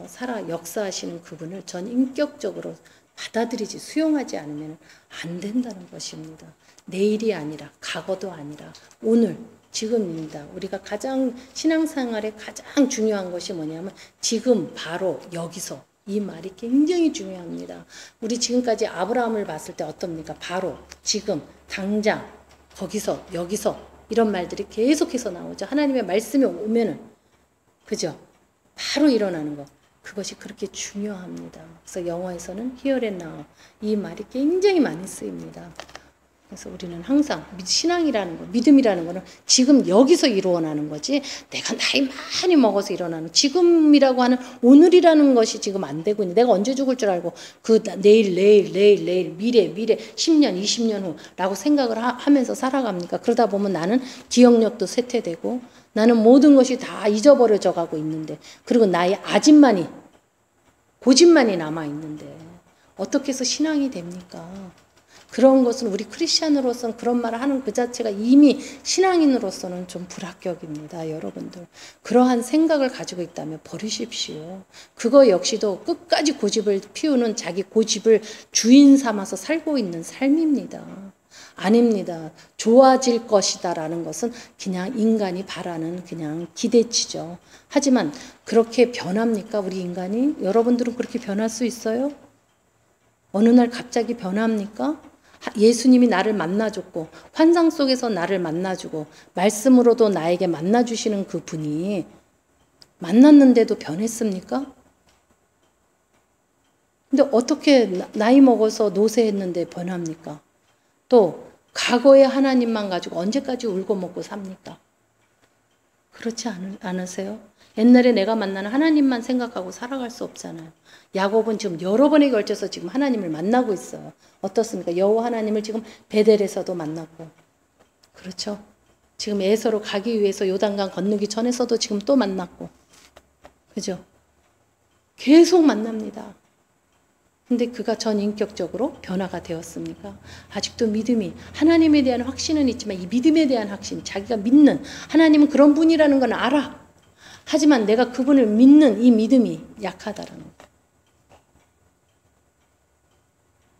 살아 역사하시는 그분을 전인격적으로 받아들이지 수용하지 않으면 안 된다는 것입니다. 내일이 아니라 과거도 아니라 오늘 지금입니다. 우리가 신앙생활에 가장 중요한 것이 뭐냐면 지금 바로 여기서 이 말이 굉장히 중요합니다. 우리 지금까지 아브라함을 봤을 때 어떻습니까? 바로 지금 당장 거기서 여기서 이런 말들이 계속해서 나오죠. 하나님의 말씀이 오면은 그죠? 바로 일어나는 것. 그것이 그렇게 중요합니다. 그래서 영어에서는 here and now 이 말이 굉장히 많이 쓰입니다. 그래서 우리는 항상 신앙이라는 거, 믿음이라는 거는 지금 여기서 일어나는 거지 내가 나이 많이 먹어서 일어나는 지금이라고 하는 오늘이라는 것이 지금 안 되고 있는 내가 언제 죽을 줄 알고 그 내일 미래 10년 20년 후라고 생각을 하면서 살아갑니까? 그러다 보면 나는 기억력도 쇠퇴되고 나는 모든 것이 다 잊어버려져 가고 있는데 그리고 나의 아집만이 고집만이 남아있는데 어떻게 해서 신앙이 됩니까? 그런 것은 우리 크리스찬으로서는 그런 말을 하는 그 자체가 이미 신앙인으로서는 좀 불합격입니다. 여러분들. 그러한 생각을 가지고 있다면 버리십시오. 그거 역시도 끝까지 고집을 피우는 자기 고집을 주인 삼아서 살고 있는 삶입니다. 아닙니다. 좋아질 것이다라는 것은 그냥 인간이 바라는 그냥 기대치죠. 하지만 그렇게 변합니까? 우리 인간이? 여러분들은 그렇게 변할 수 있어요? 어느 날 갑자기 변합니까? 예수님이 나를 만나줬고 환상 속에서 나를 만나주고 말씀으로도 나에게 만나주시는 그 분이 만났는데도 변했습니까? 근데 어떻게 나이 먹어서 노쇠했는데 변합니까? 또 과거의 하나님만 가지고 언제까지 울고 먹고 삽니까? 그렇지 않으세요? 옛날에 내가 만나는 하나님만 생각하고 살아갈 수 없잖아요. 야곱은 지금 여러 번에 걸쳐서 지금 하나님을 만나고 있어요. 어떻습니까? 여호와 하나님을 지금 베델에서도 만났고, 그렇죠? 지금 에서로 가기 위해서 요단강 건너기 전에서도 지금 또 만났고, 그죠? 계속 만납니다. 근데 그가 전인격적으로 변화가 되었습니까? 아직도 믿음이, 하나님에 대한 확신은 있지만 이 믿음에 대한 확신, 자기가 믿는 하나님은 그런 분이라는 건 알아. 하지만 내가 그분을 믿는 이 믿음이 약하다라는 거.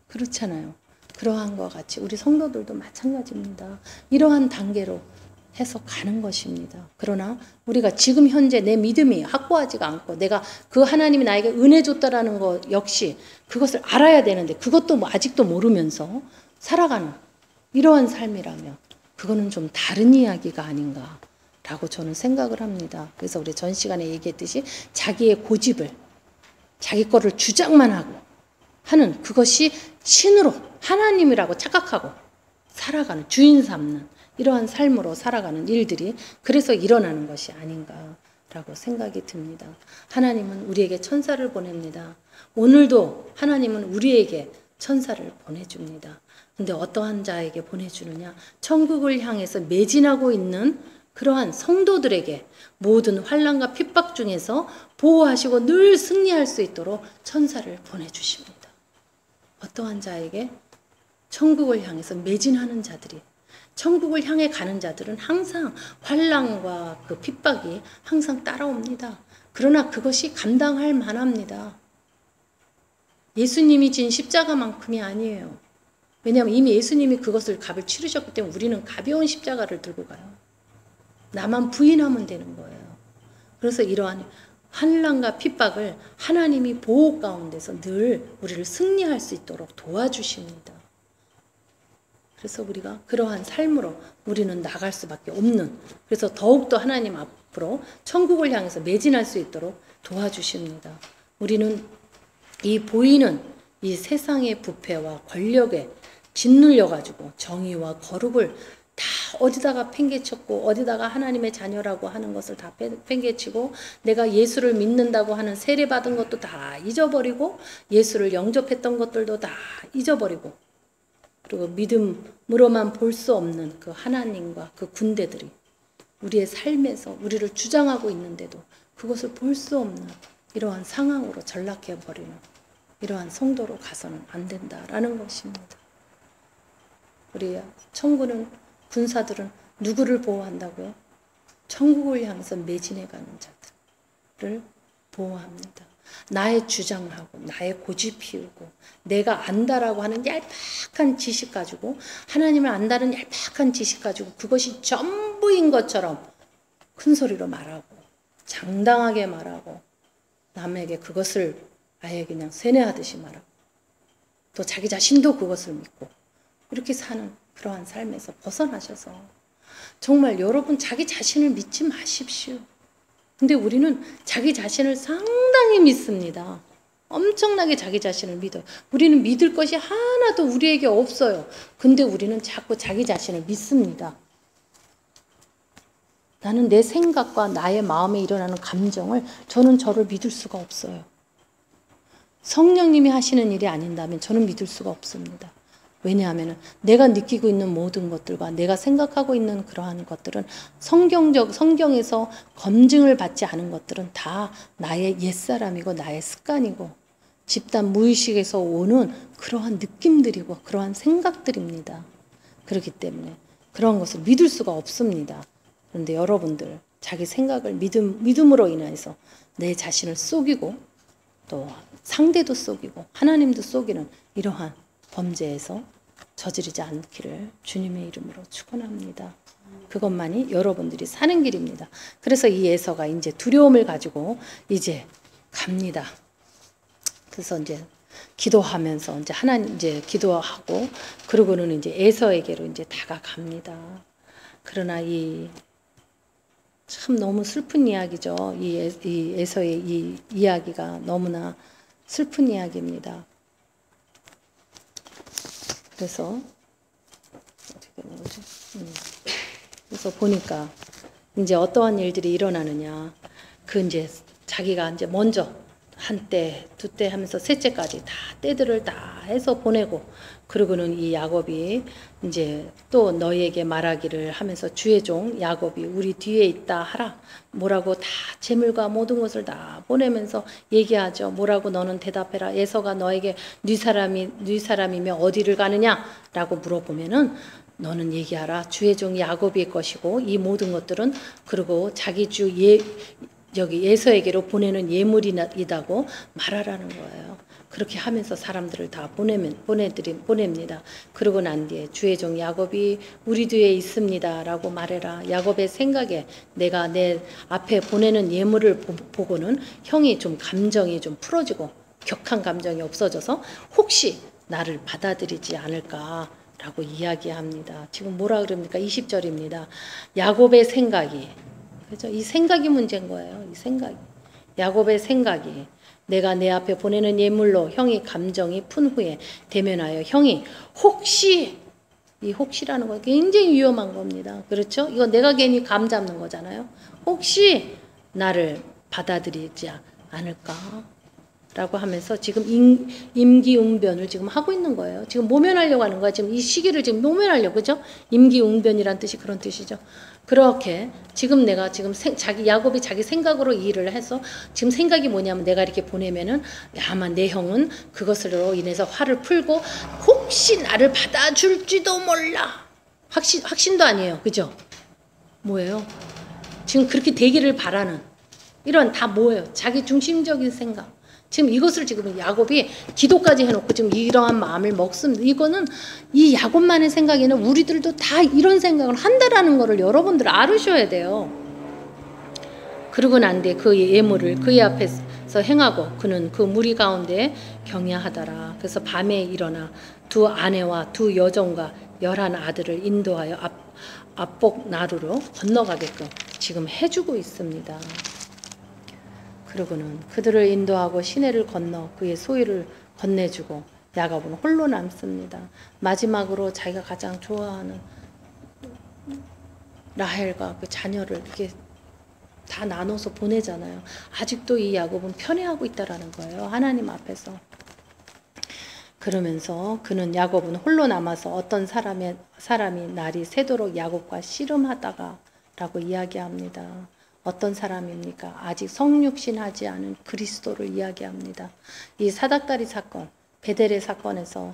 그렇잖아요. 그러한 것 같이 우리 성도들도 마찬가지입니다. 이러한 단계로 해서 가는 것입니다. 그러나 우리가 지금 현재 내 믿음이 확고하지가 않고 내가 그 하나님이 나에게 은혜 줬다라는 것 역시 그것을 알아야 되는데 그것도 아직도 모르면서 살아가는 이러한 삶이라면 그거는 좀 다른 이야기가 아닌가라고 저는 생각을 합니다. 그래서 우리 전 시간에 얘기했듯이 자기의 고집을 자기 거를 주장만 하고 하는 그것이 신으로 하나님이라고 착각하고 살아가는 주인 삼는 이러한 삶으로 살아가는 일들이 그래서 일어나는 것이 아닌가라고 생각이 듭니다. 하나님은 우리에게 천사를 보냅니다. 오늘도 하나님은 우리에게 천사를 보내줍니다. 근데 어떠한 자에게 보내주느냐? 천국을 향해서 매진하고 있는 그러한 성도들에게 모든 환난과 핍박 중에서 보호하시고 늘 승리할 수 있도록 천사를 보내주십니다. 어떠한 자에게? 천국을 향해서 매진하는 자들이, 천국을 향해 가는 자들은 항상 환난과 그 핍박이 항상 따라옵니다. 그러나 그것이 감당할 만합니다. 예수님이 진 십자가만큼이 아니에요. 왜냐하면 이미 예수님이 그것을 값을 치르셨기 때문에 우리는 가벼운 십자가를 들고 가요. 나만 부인하면 되는 거예요. 그래서 이러한 환난과 핍박을 하나님이 보호 가운데서 늘 우리를 승리할 수 있도록 도와주십니다. 그래서 우리가 그러한 삶으로 우리는 나갈 수밖에 없는, 그래서 더욱더 하나님 앞으로 천국을 향해서 매진할 수 있도록 도와주십니다. 우리는 이 보이는 이 세상의 부패와 권력에 짓눌려가지고 정의와 거룩을 다 어디다가 팽개쳤고 어디다가 하나님의 자녀라고 하는 것을 다 팽개치고 내가 예수를 믿는다고 하는 세례받은 것도 다 잊어버리고 예수를 영접했던 것들도 다 잊어버리고 그리고 믿음으로만 볼 수 없는 그 하나님과 그 군대들이 우리의 삶에서 우리를 주장하고 있는데도 그것을 볼 수 없는 이러한 상황으로 전락해버리는 이러한 성도로 가서는 안 된다라는 것입니다. 우리 천국은 군사들은 누구를 보호한다고요? 천국을 향해서 매진해가는 자들을 보호합니다. 나의 주장하고 나의 고집 피우고 내가 안다라고 하는 얄팍한 지식 가지고 하나님을 안다는 얄팍한 지식 가지고 그것이 전부인 것처럼 큰 소리로 말하고 장당하게 말하고 남에게 그것을 아예 그냥 세뇌하듯이 말하고 또 자기 자신도 그것을 믿고 이렇게 사는 그러한 삶에서 벗어나셔서 정말 여러분 자기 자신을 믿지 마십시오. 근데 우리는 자기 자신을 상당히 믿습니다. 엄청나게 자기 자신을 믿어요. 우리는 믿을 것이 하나도 우리에게 없어요. 근데 우리는 자꾸 자기 자신을 믿습니다. 나는 내 생각과 나의 마음에 일어나는 감정을 저는 저를 믿을 수가 없어요. 성령님이 하시는 일이 아닌다면 저는 믿을 수가 없습니다. 왜냐하면 내가 느끼고 있는 모든 것들과 내가 생각하고 있는 그러한 것들은 성경에서 검증을 받지 않은 것들은 다 나의 옛사람이고 나의 습관이고 집단 무의식에서 오는 그러한 느낌들이고 그러한 생각들입니다. 그렇기 때문에 그런 것을 믿을 수가 없습니다. 그런데 여러분들 자기 생각을 믿음으로 인해서 내 자신을 속이고 또 상대도 속이고 하나님도 속이는 이러한 범죄에서 저지르지 않기를 주님의 이름으로 축원합니다. 그것만이 여러분들이 사는 길입니다. 그래서 이 에서가 이제 두려움을 가지고 이제 갑니다. 그래서 이제 기도하면서 이제 하나님 이제 기도하고 그러고는 이제 에서에게로 이제 다가갑니다. 그러나 이 참 너무 슬픈 이야기죠. 이 에서의 이 이야기가 너무나 슬픈 이야기입니다. 그래서 어떻게 되는 거지? 그래서 보니까 이제 어떠한 일들이 일어나느냐. 그 이제 자기가 이제 먼저 한 때, 두 때 하면서 셋째까지 다 때들을 다 해서 보내고 그러고는 이 야곱이 이제 또 너희에게 말하기를 하면서 주의 종 야곱이 우리 뒤에 있다 하라. 뭐라고 다 재물과 모든 것을 다 보내면서 얘기하죠. 뭐라고 너는 대답해라. 에서가 너에게 네 사람이며 어디를 가느냐라고 물어보면은 너는 얘기하라. 주의 종 야곱의 것이고 이 모든 것들은 그리고 자기 주 여기 에서에게로 보내는 예물이다고 말하라는 거예요. 그렇게 하면서 사람들을 다 보냅니다. 그러고 난 뒤에 주의 종 야곱이 우리 뒤에 있습니다라고 말해라. 야곱의 생각에 내가 내 앞에 보내는 예물을 보고는 형이 좀 감정이 좀 풀어지고 격한 감정이 없어져서 혹시 나를 받아들이지 않을까라고 이야기합니다. 지금 뭐라 그럽니까? 20절입니다. 야곱의 생각이 그죠? 이 생각이 문제인 거예요. 이 생각이. 야곱의 생각이 내가 내 앞에 보내는 예물로 형이 감정이 푼 후에 대면하여 형이 혹시 이 혹시라는 거 굉장히 위험한 겁니다. 그렇죠? 이거 내가 괜히 감 잡는 거잖아요. 혹시 나를 받아들이지 않을까? 라고 하면서 지금 임기응변을 지금 하고 있는 거예요. 지금 모면하려고 하는 거야. 지금 이 시기를 지금 모면하려고, 그죠? 임기응변이란 뜻이 그런 뜻이죠. 그렇게 지금 내가 지금 야곱이 자기 생각으로 이 일을 해서 지금 생각이 뭐냐면 내가 이렇게 보내면은 아마 내 형은 그것으로 인해서 화를 풀고 혹시 나를 받아줄지도 몰라. 확신도 아니에요. 그죠? 뭐예요? 지금 그렇게 되기를 바라는 이런 다 뭐예요? 자기 중심적인 생각. 지금 이것을 지금 야곱이 기도까지 해놓고 지금 이러한 마음을 먹습니다. 이거는 이 야곱만의 생각에는 우리들도 다 이런 생각을 한다라는 거를 여러분들 알으셔야 돼요. 그러고 난 뒤에 그 예물을 그의 앞에서 행하고 그는 그 무리 가운데 경야하더라. 그래서 밤에 일어나 두 아내와 두 여종과 11 아들을 인도하여 압복 나루로 건너가게끔 지금 해주고 있습니다. 그러고는 그들을 인도하고 시내를 건너 그의 소유를 건네주고 야곱은 홀로 남습니다. 마지막으로 자기가 가장 좋아하는 라헬과 그 자녀를 이렇게 다 나눠서 보내잖아요. 아직도 이 야곱은 편애하고 있다라는 거예요. 하나님 앞에서. 그러면서 그는 야곱은 홀로 남아서 어떤 사람이 날이 새도록 야곱과 씨름하다가 라고 이야기합니다. 어떤 사람입니까? 아직 성육신하지 않은 그리스도를 이야기합니다. 이 사닥다리 사건, 베델의 사건에서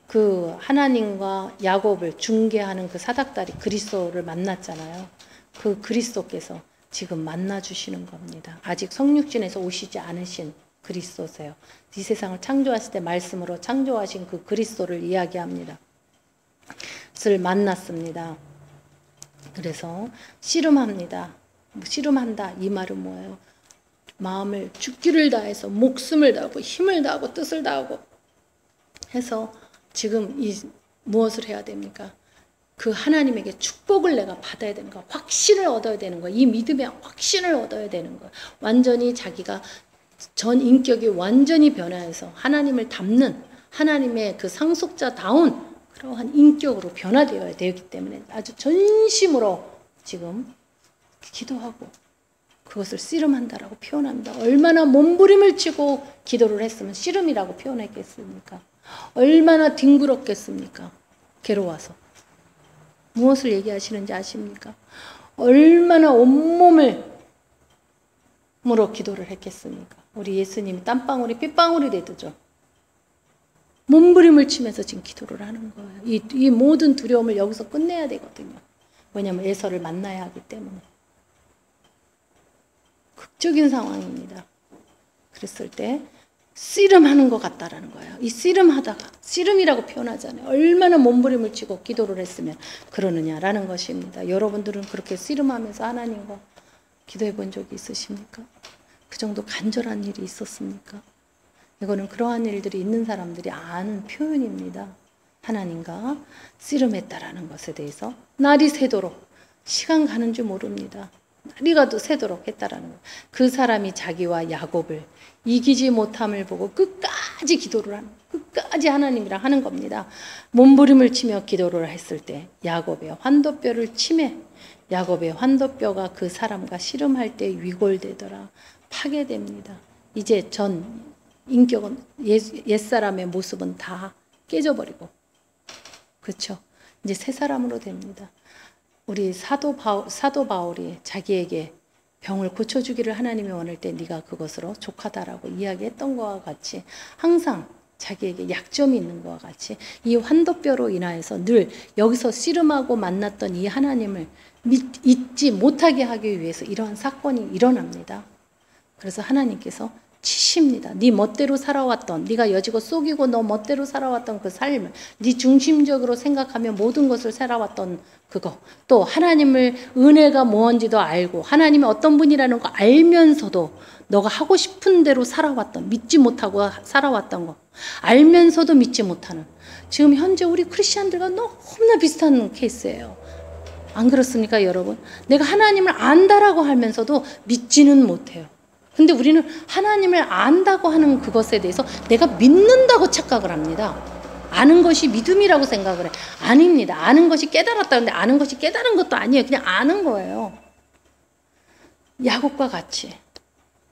그 하나님과 야곱을 중개하는 그 사닥다리 그리스도를 만났잖아요. 그 그리스도께서 지금 만나주시는 겁니다. 아직 성육신에서 오시지 않으신 그리스도세요. 이 세상을 창조하실 때 말씀으로 창조하신 그 그리스도를 이야기합니다. 그를 만났습니다. 그래서 씨름합니다. 씨름한다 이 말은 뭐예요? 마음을 죽기를 다해서 목숨을 다하고 힘을 다하고 뜻을 다하고 해서 지금 무엇을 해야 됩니까? 그 하나님에게 축복을 내가 받아야 되는 거야. 확신을 얻어야 되는 거야. 이 믿음의 확신을 얻어야 되는 거야. 완전히 자기가 전 인격이 완전히 변화해서 하나님을 닮는 하나님의 그 상속자다운 그러한 인격으로 변화되어야 되기 때문에 아주 전심으로 지금 기도하고 그것을 씨름한다라고 표현합니다. 얼마나 몸부림을 치고 기도를 했으면 씨름이라고 표현했겠습니까? 얼마나 뒹굴었겠습니까? 괴로워서. 무엇을 얘기하시는지 아십니까? 얼마나 온몸을 물어 기도를 했겠습니까? 우리 예수님이 땀방울이 핏방울이 되듯죠. 몸부림을 치면서 지금 기도를 하는 거예요. 이 모든 두려움을 여기서 끝내야 되거든요. 왜냐하면 에서를 만나야 하기 때문에. 극적인 상황입니다. 그랬을 때 씨름하는 것 같다라는 거예요. 이 씨름하다가, 씨름이라고 표현하잖아요. 얼마나 몸부림을 치고 기도를 했으면 그러느냐라는 것입니다. 여러분들은 그렇게 씨름하면서 하나님과 기도해 본 적이 있으십니까? 그 정도 간절한 일이 있었습니까? 이거는 그러한 일들이 있는 사람들이 아는 표현입니다. 하나님과 씨름했다라는 것에 대해서 날이 새도록 시간 가는 줄 모릅니다. 날이 가도 새도록 했다라는 거예요. 그 사람이 자기와 야곱을 이기지 못함을 보고 끝까지 기도를 하는, 끝까지 하나님이랑 하는 겁니다. 몸부림을 치며 기도를 했을 때 야곱의 환도뼈를 치매, 야곱의 환도뼈가 그 사람과 씨름할 때 위골되더라. 파괴됩니다. 이제 전 인격은 옛사람의 모습은 다 깨져버리고, 그렇죠? 이제 새 사람으로 됩니다. 우리 사도 바울이 자기에게 병을 고쳐주기를 하나님이 원할 때 네가 그것으로 족하다라고 이야기했던 것과 같이 항상 자기에게 약점이 있는 것과 같이 이 환도뼈로 인하여서 늘 여기서 씨름하고 만났던 이 하나님을 잊지 못하게 하기 위해서 이러한 사건이 일어납니다. 그래서 하나님께서 치십니다. 네 멋대로 살아왔던, 네가 여지껏 속이고 너 멋대로 살아왔던 그 삶을 네 중심적으로 생각하며 모든 것을 살아왔던 그거, 또 하나님을 은혜가 뭔지도 알고 하나님이 어떤 분이라는 거 알면서도 너가 하고 싶은 대로 살아왔던, 믿지 못하고 살아왔던 거 알면서도 믿지 못하는, 지금 현재 우리 크리스찬들과 너무나 비슷한 케이스예요. 안 그렇습니까 여러분? 내가 하나님을 안다라고 하면서도 믿지는 못해요. 근데 우리는 하나님을 안다고 하는 그것에 대해서 내가 믿는다고 착각을 합니다. 아는 것이 믿음이라고 생각을 해. 아닙니다. 아는 것이 깨달았다는데 아는 것이 깨달은 것도 아니에요. 그냥 아는 거예요. 야곱과 같이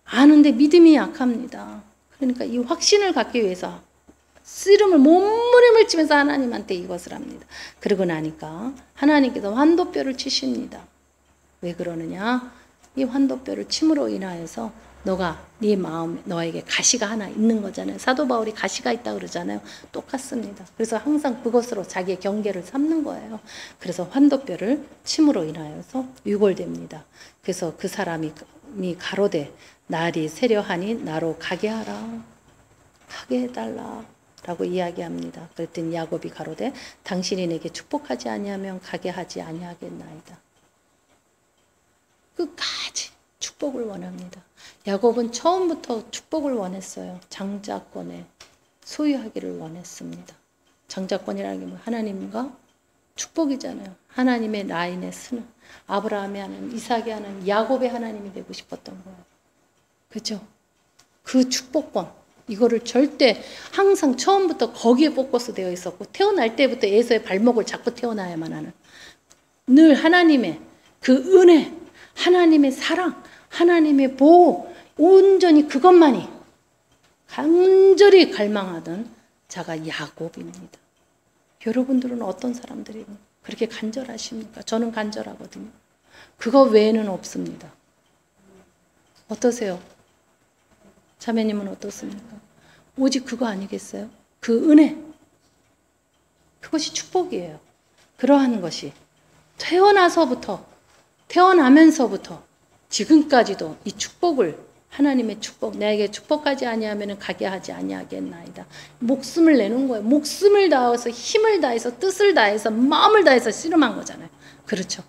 아는데 믿음이 약합니다. 그러니까 이 확신을 갖기 위해서 씨름을 몸부림을 치면서 하나님한테 이것을 합니다. 그러고 나니까 하나님께서 환도뼈를 치십니다. 왜 그러느냐? 이 환도뼈를 침으로 인하여서 너가 네 마음, 너에게 가시가 하나 있는 거잖아요. 사도 바울이 가시가 있다 그러잖아요. 똑같습니다. 그래서 항상 그것으로 자기의 경계를 삼는 거예요. 그래서 환도뼈를 침으로 인하여서 유골됩니다. 그래서 그 사람이 가로되 날이 세려하니 나로 가게 하라, 가게 해달라 라고 이야기합니다. 그랬더니 야곱이 가로되 당신이 내게 축복하지 아니하면 가게 하지 아니하겠나이다. 끝까지 축복을 원합니다. 야곱은 처음부터 축복을 원했어요. 장자권에 소유하기를 원했습니다. 장자권이라는 게 뭐 하나님과 축복이잖아요. 하나님의 라인의 스는 아브라함의 하나님, 이삭의 하나님, 야곱의 하나님이 되고 싶었던 거예요. 그렇죠? 그 축복권, 이거를 절대 항상 처음부터 거기에 포커스 되어 있었고 태어날 때부터 에서의 발목을 잡고 태어나야만 하는, 늘 하나님의 그 은혜, 하나님의 사랑, 하나님의 보호, 온전히 그것만이 간절히 갈망하던 자가 야곱입니다. 여러분들은 어떤 사람들이 그렇게 간절하십니까? 저는 간절하거든요. 그거 외에는 없습니다. 어떠세요? 자매님은 어떻습니까? 오직 그거 아니겠어요? 그 은혜, 그것이 축복이에요. 그러한 것이 태어나면서부터 지금까지도 이 축복을, 하나님의 축복, 내게 축복하지 아니하면 가게 하지 아니하겠나이다. 목숨을 내는 거예요. 목숨을 다해서, 힘을 다해서, 뜻을 다해서, 마음을 다해서 씨름한 거잖아요. 그렇죠?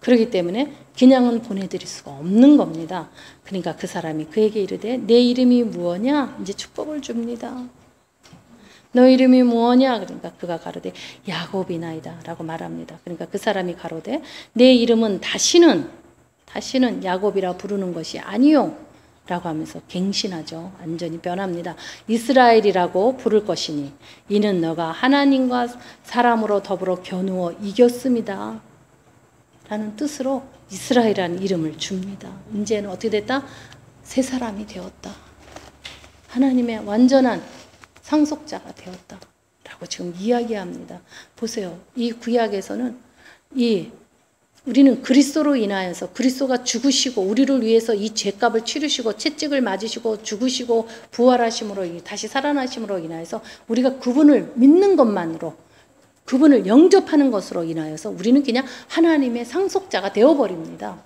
그렇기 때문에 그냥은 보내드릴 수가 없는 겁니다. 그러니까 그 사람이 그에게 이르되 내 이름이 무엇냐? 이제 축복을 줍니다. 너 이름이 무엇냐? 그러니까 그가 가로되 야곱이나이다 라고 말합니다. 그러니까 그 사람이 가로되 내 이름은 다시는 야곱이라 부르는 것이 아니요 라고 하면서 갱신하죠. 완전히 변합니다. 이스라엘이라고 부를 것이니 이는 너가 하나님과 사람으로 더불어 겨누어 이겼습니다 라는 뜻으로 이스라엘이라는 이름을 줍니다. 이제는 어떻게 됐다? 새 사람이 되었다. 하나님의 완전한 상속자가 되었다 라고 지금 이야기합니다. 보세요. 이 구약에서는 우리는 그리스도로 인하여서 그리스도가 죽으시고 우리를 위해서 이 죄값을 치르시고 채찍을 맞으시고 죽으시고 부활하심으로 다시 살아나심으로 인하여서 우리가 그분을 믿는 것만으로, 그분을 영접하는 것으로 인하여서 우리는 그냥 하나님의 상속자가 되어버립니다.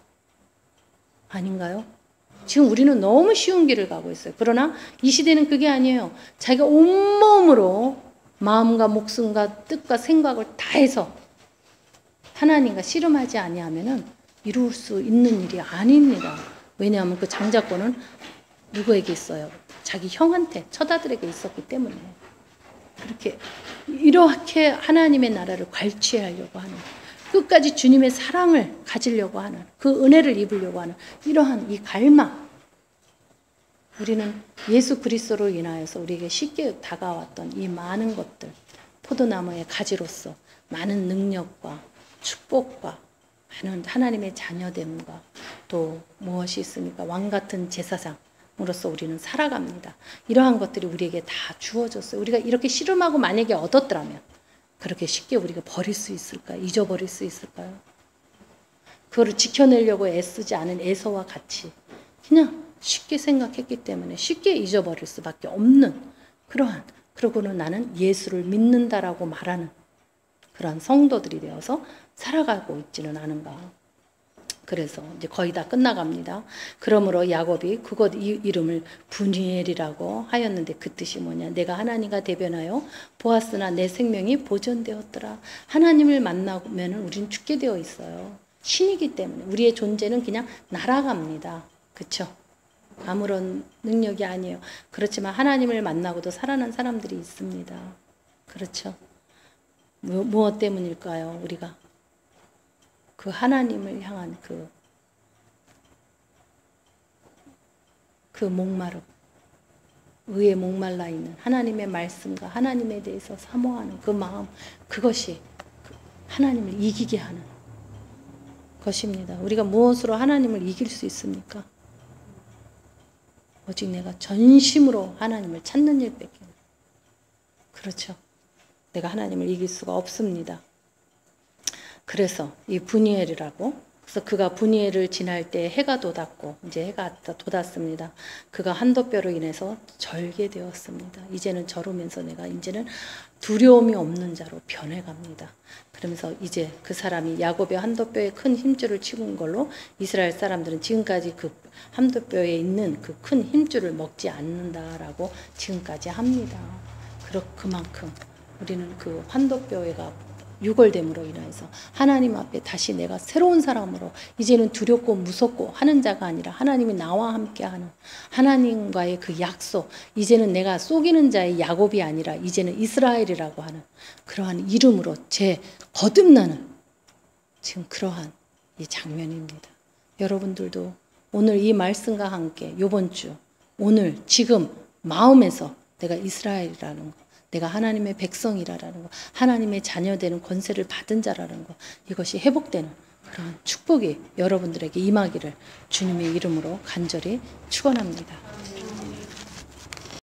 아닌가요? 지금 우리는 너무 쉬운 길을 가고 있어요. 그러나 이 시대는 그게 아니에요. 자기가 온몸으로 마음과 목숨과 뜻과 생각을 다해서 하나님과 씨름하지 아니하면은 이룰 수 있는 일이 아닙니다. 왜냐하면 그 장자권은 누구에게 있어요? 자기 형한테, 처자들에게 있었기 때문에. 그렇게 이렇게 하나님의 나라를 괄취하려고 하는, 끝까지 주님의 사랑을 가지려고 하는, 그 은혜를 입으려고 하는 이러한 이 갈망, 우리는 예수 그리스도로 인하여서 우리에게 쉽게 다가왔던 이 많은 것들, 포도나무의 가지로서 많은 능력과 축복과 많은 하나님의 자녀됨과 또 무엇이 있습니까? 왕같은 제사장으로서 우리는 살아갑니다. 이러한 것들이 우리에게 다 주어졌어요. 우리가 이렇게 씨름하고 만약에 얻었더라면 그렇게 쉽게 우리가 버릴 수 있을까요? 잊어버릴 수 있을까요? 그거를 지켜내려고 애쓰지 않은 에서와 같이 그냥 쉽게 생각했기 때문에 쉽게 잊어버릴 수밖에 없는 그러한, 그러고는 나는 예수를 믿는다라고 말하는 그러한 성도들이 되어서 살아가고 있지는 않은가. 그래서 이제 거의 다 끝나갑니다. 그러므로 야곱이 그것 이름을 분이엘이라고 하였는데 그 뜻이 뭐냐? 내가 하나님과 대변하여 보았으나 내 생명이 보존되었더라. 하나님을 만나면 우리는 죽게 되어 있어요. 신이기 때문에 우리의 존재는 그냥 날아갑니다. 그렇죠? 아무런 능력이 아니에요. 그렇지만 하나님을 만나고도 살아난 사람들이 있습니다. 그렇죠? 무엇 때문일까요? 우리가 그 하나님을 향한 그 목마름, 의에 목말라 있는 하나님의 말씀과 하나님에 대해서 사모하는 그 마음, 그것이 하나님을 이기게 하는 것입니다. 우리가 무엇으로 하나님을 이길 수 있습니까? 오직 내가 전심으로 하나님을 찾는 일밖에. 그렇죠. 내가 하나님을 이길 수가 없습니다. 그래서 이 분이엘이라고, 그래서 그가 분이엘을 지날 때 해가 돋았고, 이제 해가 돋았습니다. 그가 한도뼈로 인해서 절게 되었습니다. 이제는 저르면서 내가 이제는 두려움이 없는 자로 변해갑니다. 그러면서 이제 그 사람이 야곱의 한도뼈에 큰 힘줄을 치는 걸로 이스라엘 사람들은 지금까지 그 한도뼈에 있는 그 큰 힘줄을 먹지 않는다라고 지금까지 합니다. 그만큼 우리는 그 한도뼈가 유골됨으로 인해서 하나님 앞에 다시 내가 새로운 사람으로 이제는 두렵고 무섭고 하는 자가 아니라 하나님이 나와 함께하는 하나님과의 그 약속, 이제는 내가 속이는 자의 야곱이 아니라 이제는 이스라엘이라고 하는 그러한 이름으로 거듭나는 지금 그러한 이 장면입니다. 여러분들도 오늘 이 말씀과 함께 이번 주 오늘 지금 마음에서 내가 이스라엘이라는 거, 내가 하나님의 백성이라는 거, 하나님의 자녀되는 권세를 받은 자라는 거, 이것이 회복되는 그런 축복이 여러분들에게 임하기를 주님의 이름으로 간절히 축원합니다.